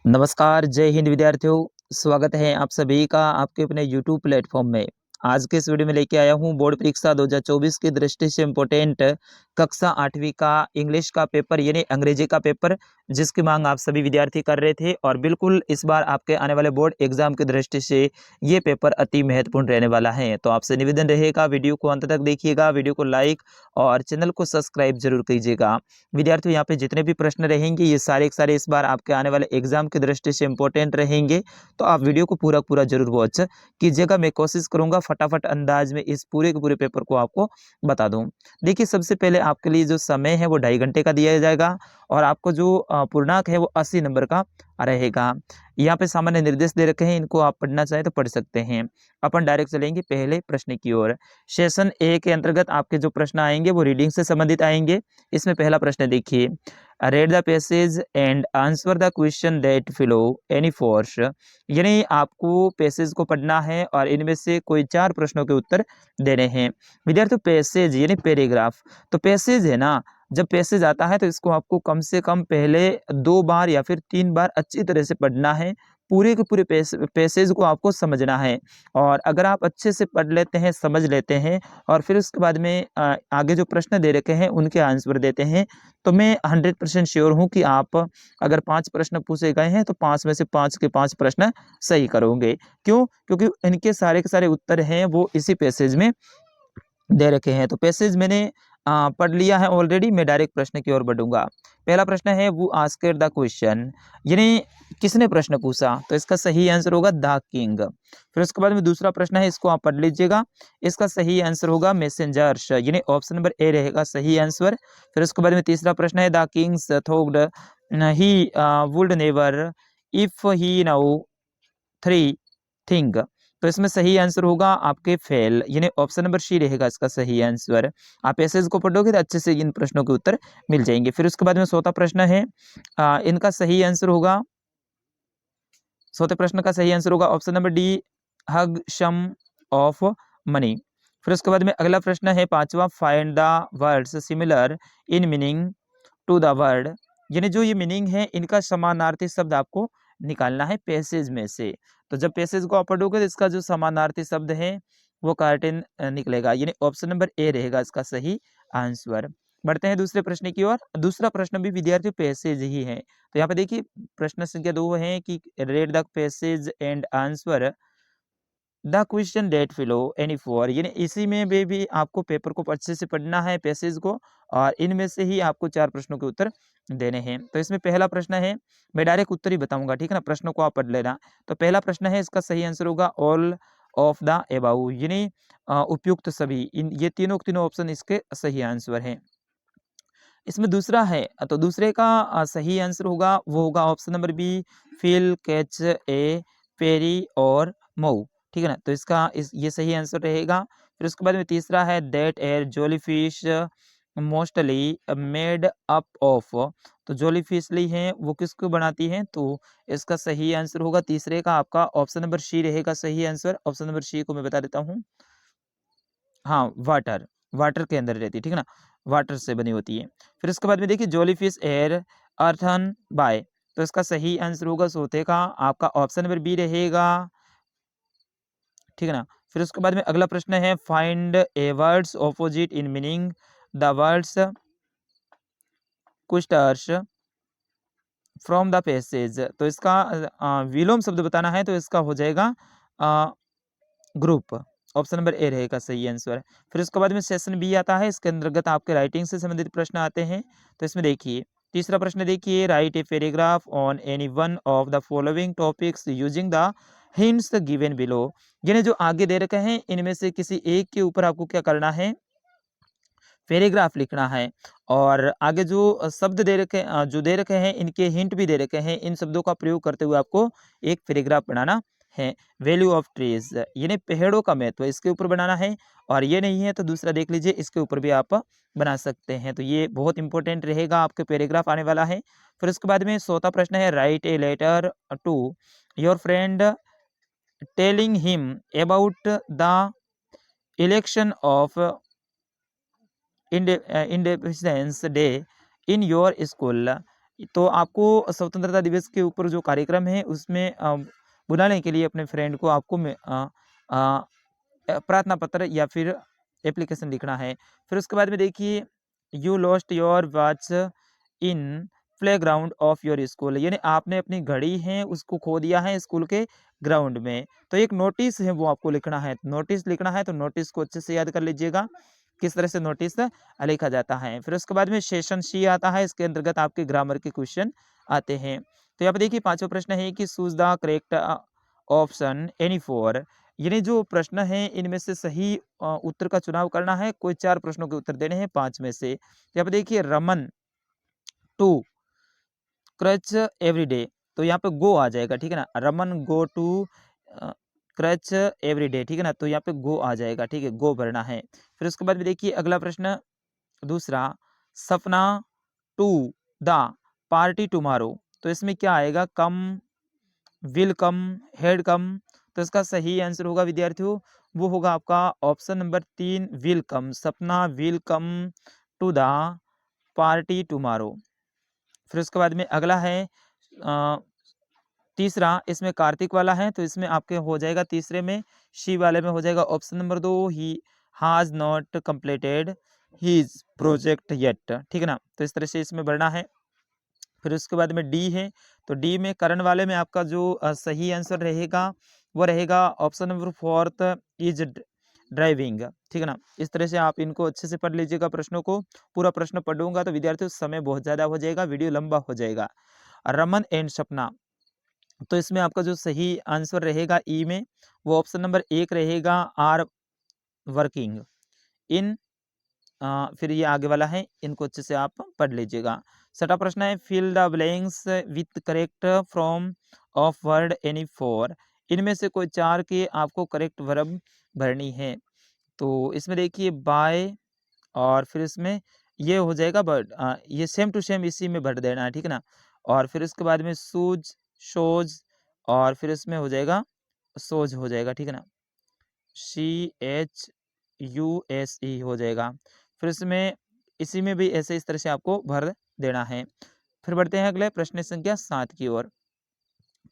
नमस्कार, जय हिंद विद्यार्थियों। स्वागत है आप सभी का आपके अपने यूट्यूब प्लेटफॉर्म में। आज के इस वीडियो में लेके आया हूँ बोर्ड परीक्षा 2024 की दृष्टि से इम्पोर्टेंट कक्षा 8वीं का इंग्लिश का पेपर यानी अंग्रेजी का पेपर, जिसकी मांग आप सभी विद्यार्थी कर रहे थे। और बिल्कुल इस बार आपके आने वाले बोर्ड एग्जाम की दृष्टि से ये पेपर अति महत्वपूर्ण रहने वाला है। तो आपसे निवेदन रहेगा, वीडियो को अंत तक देखिएगा, वीडियो को लाइक और चैनल को सब्सक्राइब जरूर कीजिएगा। विद्यार्थियों, यहाँ पे जितने भी प्रश्न रहेंगे ये सारे के सारे इस बार आपके आने वाले एग्जाम की दृष्टि से इंपॉर्टेंट रहेंगे। तो आप वीडियो को पूरा पूरा जरूर वॉच कीजिएगा। मैं कोशिश करूंगा फटाफट अंदाज में इस पूरे के पूरे पेपर को आपको बता दूं। देखिए, सबसे पहले आपके लिए जो समय है वो 2.5 घंटे का दिया जाएगा और आपको जो पूर्णांक है वो 80 नंबर का रहेगा। यहाँ पे सामान्य निर्देश दे रखे हैं, इनको आप पढ़ना चाहें तो पढ़ सकते हैं। अपन डायरेक्ट चलेंगे पहले प्रश्न की ओर। सेशन ए के अंतर्गत आपके जो प्रश्न आएंगे वो रीडिंग से संबंधित आएंगे। इसमें पहला प्रश्न देखिए, read the passage and answer the question that follow any force. यानी आपको पैसेज को पढ़ना है और इनमें से कोई 4 प्रश्नों के उत्तर देने हैं। विद्यार्थियों, पैसेज यानी पैराग्राफ, तो पैसेज है ना, जब पैसेज आता है तो इसको आपको कम से कम पहले 2 बार या फिर 3 बार अच्छी तरह से पढ़ना है। पूरे के पूरे पैसेज को आपको समझना है। और अगर आप अच्छे से पढ़ लेते हैं, समझ लेते हैं और फिर उसके बाद में आगे जो प्रश्न दे रखे हैं उनके आंसर देते हैं, तो मैं 100% श्योर हूँ कि आप अगर 5 प्रश्न पूछे गए हैं तो 5 में से 5 के 5 प्रश्न सही करोगे। क्यों? क्योंकि इनके सारे के सारे उत्तर हैं वो इसी पैसेज में दे रखे हैं। तो पैसेज मैंने पढ़ लिया है ऑलरेडी। मैं डायरेक्ट प्रश्न की ओर बढ़ूंगा। पहला प्रश्न है वो आस्क्ड द क्वेश्चन, यानी किसने प्रश्न पूछा, तो इसका सही आंसर होगा द किंग। फिर उसके बाद में दूसरा प्रश्न है, इसको आप पढ़ लीजिएगा। इसका सही आंसर होगा मैसेंजर्स, यानी ऑप्शन नंबर ए रहेगा सही आंसर। फिर उसके बाद में तीसरा प्रश्न है द किंग्स थॉक्ड he would never if he now 3 thing. तो इसमें सही आंसर होगा आपके फेल, यानी ऑप्शन नंबर सी रहेगा इसका सही आंसर। आप पैसेज को पढ़ोगे तो अच्छे से इन प्रश्नों के उत्तर मिल जाएंगे। फिर उसके बाद में चौथा प्रश्न है, इनका सही आंसर होगा, चौथे प्रश्न का सही आंसर होगा option number D, huge sum of money. फिर उसके बाद में अगला प्रश्न है पांचवा, find the words similar in meaning to the word, यानी जो ये मीनिंग है इनका समानार्थी शब्द आपको निकालना है पैसेज में से। तो जब पैसेज को आप पढ़ोगे तो इसका जो समानार्थी शब्द है वो कार्टेन निकलेगा, यानी ऑप्शन नंबर ए रहेगा इसका सही आंसर। बढ़ते हैं दूसरे प्रश्न की ओर। दूसरा प्रश्न भी विद्यार्थी पैसेज ही है। तो यहाँ पे देखिए प्रश्न संख्या 2 है कि read the passage and answer the question that follow any four, यानी इसी में भी आपको पेपर को अच्छे से पढ़ना है पैसेज को और इनमें से ही आपको 4 प्रश्नों के उत्तर देने हैं। तो इसमें पहला प्रश्न है, मैं डायरेक्ट उत्तर ही बताऊंगा, ठीक है ना, प्रश्नों को आप पढ़ लेना। तो पहला प्रश्न है, इसका सही आंसर होगा ऑल ऑफ द एबाउ, यानी उपयुक्त सभी। इन ये तीनों के तीनों ऑप्शन इसके सही आंसर हैं। इसमें दूसरा है, तो दूसरे का सही आंसर होगा वो होगा option number B, feel catch a पेरी और मऊ, ठीक है ना। तो इसका ये सही आंसर रहेगा। फिर उसके बाद में तीसरा है that are jellyfish mostly made up of, तो जोलीफिशली हैं वो किसको बनाती हैं, तो इसका सही आंसर होगा तीसरे का आपका ऑप्शन नंबर सी रहेगा सही आंसर। ऑप्शन नंबर सी को मैं बता देता हूँ, हाँ, वाटर, वाटर के अंदर रहती है, ठीक है ना, वाटर से बनी होती है। फिर उसके बाद में देखिए जोलीफिश एयर अर्थन बाय, तो इसका सही आंसर होगा सोते का आपका ऑप्शन नंबर बी रहेगा, ठीक है ना। फिर उसके बाद में अगला प्रश्न है find a words opposite in meaning the words questions from the passage, तो इसका विलोम शब्द बताना है तो इसका हो जाएगा ग्रुप। ऑप्शन नंबर ए रहेगा सही आंसर। फिर उसके बाद में सेशन बी आता है, इसके अंतर्गत आपके राइटिंग से संबंधित प्रश्न आते हैं। तो इसमें देखिए तीसरा प्रश्न देखिए, right a paragraph on any one of the following topics using the hints given below, यानी जो आगे दे रखे हैं इनमें से किसी एक के ऊपर आपको क्या करना है, पैराग्राफ लिखना है। और आगे जो शब्द दे रखे जो दे रखे हैं इनके हिंट भी दे रखे हैं, इन शब्दों का प्रयोग करते हुए आपको एक पैराग्राफ बनाना है। वैल्यू ऑफ ट्रीज, यानी पेड़ों का महत्व, इसके ऊपर बनाना है। और ये नहीं है तो दूसरा देख लीजिए, इसके ऊपर भी आप बना सकते हैं। तो ये बहुत इंपॉर्टेंट रहेगा, आपके पैराग्राफ आने वाला है। फिर उसके बाद में चौथा प्रश्न है write a letter to your friend telling him about the election of independence day in your school, तो आपको स्वतंत्रता दिवस के ऊपर जो कार्यक्रम है उसमें बुलाने के लिए अपने फ्रेंड को आपको प्रार्थना पत्र या फिर एप्लीकेशन लिखना है। फिर उसके बाद में देखिए, you lost your watch in playground of your school, यानी आपने अपनी घड़ी है उसको खो दिया है स्कूल के ग्राउंड में। तो एक नोटिस है वो आपको लिखना है, नोटिस लिखना है, तो नोटिस को अच्छे से याद कर लीजिएगा किस तरह से नोटिस लिखा जाता है। फिर उसके बाद में सेशन सी आता है, इसके अंतर्गत आपके ग्रामर के क्वेश्चन आते हैं। तो यहाँ पे देखिए पांचवा प्रश्न है कि choose the correct option any four, यानी जो प्रश्न है इनमें से सही उत्तर का चुनाव करना है। कोई 4 प्रश्नों के उत्तर देने हैं 5 में से। यहाँ पे देखिए Raman to church every day, तो यहाँ पे गो आ जाएगा, ठीक है ना। Raman go to church every day, ठीक है ना, तो यहाँ पे गो आ जाएगा, ठीक है, गो भरना है। फिर उसके बाद में देखिए अगला प्रश्न दूसरा, सपना टू द पार्टी टुमारो, तो इसमें क्या आएगा, कम, विल कम, हेड कम। तो इसका सही आंसर होगा विद्यार्थियों, वो होगा आपका option number 3 will come, Sapna will come to the party tomorrow. फिर उसके बाद में अगला है तीसरा, इसमें कार्तिक वाला है, तो इसमें आपके हो जाएगा तीसरे में, शी वाले में हो जाएगा option number 2 he has not completed his project yet, ठीक है ना। तो इस तरह से इसमें बढ़ना है। फिर उसके बाद में डी है, तो डी में करण वाले में आपका जो सही आंसर रहेगा वो रहेगा ऑप्शन नंबर 4 इज ड्राइविंग, ठीक है ना। इस तरह से आप इनको अच्छे से पढ़ लीजिएगा प्रश्नों को। पूरा प्रश्न पढ़ूंगा तो विद्यार्थियों समय बहुत ज़्यादा हो जाएगा, वीडियो लंबा हो जाएगा। रमन एंड सपना, तो इसमें आपका जो सही आंसर रहेगा ई में, वो ऑप्शन नंबर 1 रहेगा आर वर्किंग इन, फिर ये आगे वाला है, इनको अच्छे से आप पढ़ लीजिएगा। छठा प्रश्न है fill the blanks with correct from of word any four, इनमें से कोई 4 के आपको करेक्ट वर्ब भरनी है। तो इसमें देखिए बाय, और फिर इसमें ये हो जाएगा बट ये सेम टू सेम इसी में भर देना है, ठीक है ना। और फिर उसके बाद में सूज, शोज, और फिर इसमें हो जाएगा सोज हो जाएगा, ठीक है ना, CHUSE हो जाएगा। फिर इसमें इसी में भी ऐसे इस तरह से आपको भर देना है। फिर बढ़ते हैं अगले प्रश्न संख्या 7 की ओर।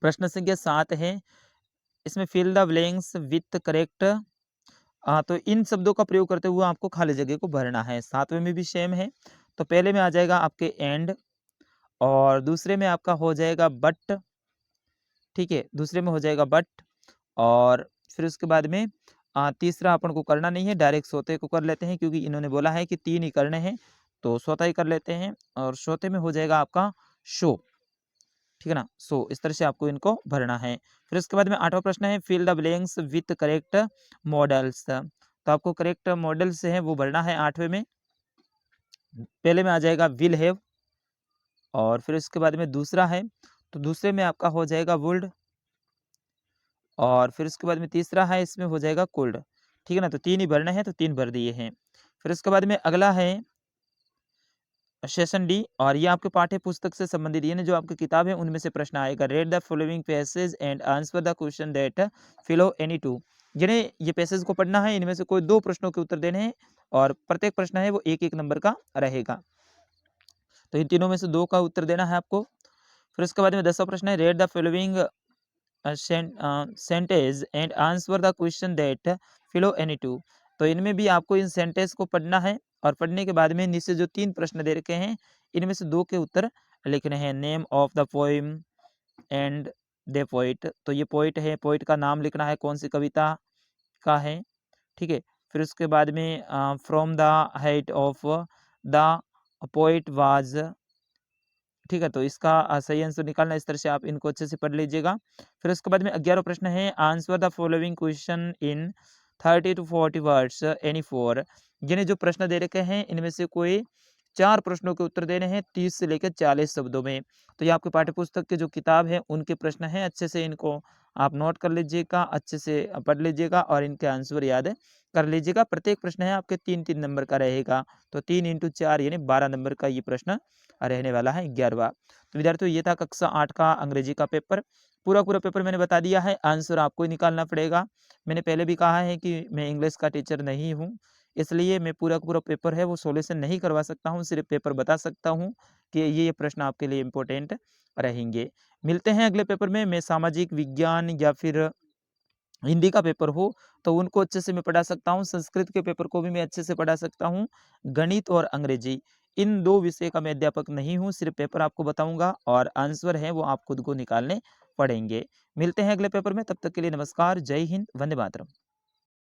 प्रश्न संख्या 7 है, इसमें fill the blanks with correct, तो इन शब्दों का प्रयोग करते हुए आपको खाली जगह को भरना है। 7वें में भी सेम है, तो पहले में आ जाएगा आपके एंड, और दूसरे में आपका हो जाएगा बट, ठीक है, दूसरे में हो जाएगा बट, और फिर उसके बाद में तीसरा अपन को करना नहीं है, डायरेक्ट सोते को कर लेते हैं, क्योंकि इन्होंने बोला है कि 3 ही करने हैं, तो सोता ही कर लेते हैं। और सोते में हो जाएगा आपका शो, ठीक है ना, सो इस तरह से आपको इनको भरना है। फिर उसके बाद में 8वां प्रश्न है fill the blanks with correct modals, तो आपको करेक्ट मॉडल्स है वो भरना है 8वें में। पहले में आ जाएगा विल हैव, और फिर उसके बाद में दूसरा है, तो दूसरे में आपका हो जाएगा वुल्ड, और फिर उसके बाद में तीसरा है, इसमें हो जाएगा कुल्ड, ठीक है ना। तो 3 ही भरने हैं, तो 3 भर दिए हैं। फिर उसके बाद में अगला है सेशन डी, और ये आपके पाठ्य पुस्तक से संबंधित, यानी जो आपकी किताब है उनमें से प्रश्न आएगा। Read the following passage and answer the question that follow any two, यानी ये पैसेज को पढ़ना है, इनमें से कोई 2 प्रश्नों के उत्तर देने हैं, और प्रत्येक प्रश्न है वो 1-1 नंबर का रहेगा। तो इन तीनों में से 2 का उत्तर देना है आपको। फिर उसके बाद में 10वां प्रश्न है read the following sentence and answer the question that follow any two, तो इनमें भी आपको इन सेंटेंस को पढ़ना है, और पढ़ने के बाद में नीचे जो 3 प्रश्न दे रखे हैं इनमें से 2 के उत्तर लिखने हैं। Name of the poem and the poet, तो ये पोइट है, पोइट का नाम लिखना है, कौन सी कविता का है, ठीक है। फिर उसके बाद में from the height of the poet was, ठीक है, तो इसका सही आंसर निकालना, इस तरह से आप इनको अच्छे से पढ़ लीजिएगा। फिर उसके बाद में 11वां प्रश्न है answer the following question in 30 to 40 words any four, यानी जो प्रश्न दे रखे हैं इनमें से कोई 4 प्रश्नों के उत्तर देने हैं 30 से लेकर 40 शब्दों में। तो ये आपके पाठ्य पुस्तक के जो किताब है उनके प्रश्न हैं, अच्छे से इनको आप नोट कर लीजिएगा, अच्छे से पढ़ लीजिएगा, और इनके आंसर याद कर लीजिएगा। प्रत्येक प्रश्न है आपके 3-3 नंबर का रहेगा, तो 3 × 4 यानी 12 नंबर का ये प्रश्न रहने वाला है 11वां। तो विद्यार्थियों ये था कक्षा 8 का अंग्रेजी का पेपर। पूरा पेपर मैंने बता दिया है, आंसर आपको ही निकालना पड़ेगा। मैंने पहले भी कहा है कि मैं इंग्लिश का टीचर नहीं हूँ, इसलिए मैं पूरा का पूरा पेपर है वो सॉल्यूशन नहीं करवा सकता हूँ, सिर्फ पेपर बता सकता हूँ कि ये प्रश्न आपके लिए इम्पोर्टेंट रहेंगे। मिलते हैं अगले पेपर में। मैं सामाजिक विज्ञान या फिर हिंदी का पेपर हो तो उनको अच्छे से मैं पढ़ा सकता हूँ, संस्कृत के पेपर को भी मैं अच्छे से पढ़ा सकता हूँ, गणित और अंग्रेजी इन 2 विषय का मैं अध्यापक नहीं हूँ, सिर्फ पेपर आपको बताऊँगा और आंसर हैं वो आप खुद को निकालने पड़ेंगे। मिलते हैं अगले पेपर में, तब तक के लिए नमस्कार, जय हिंद, वंदे मातरम।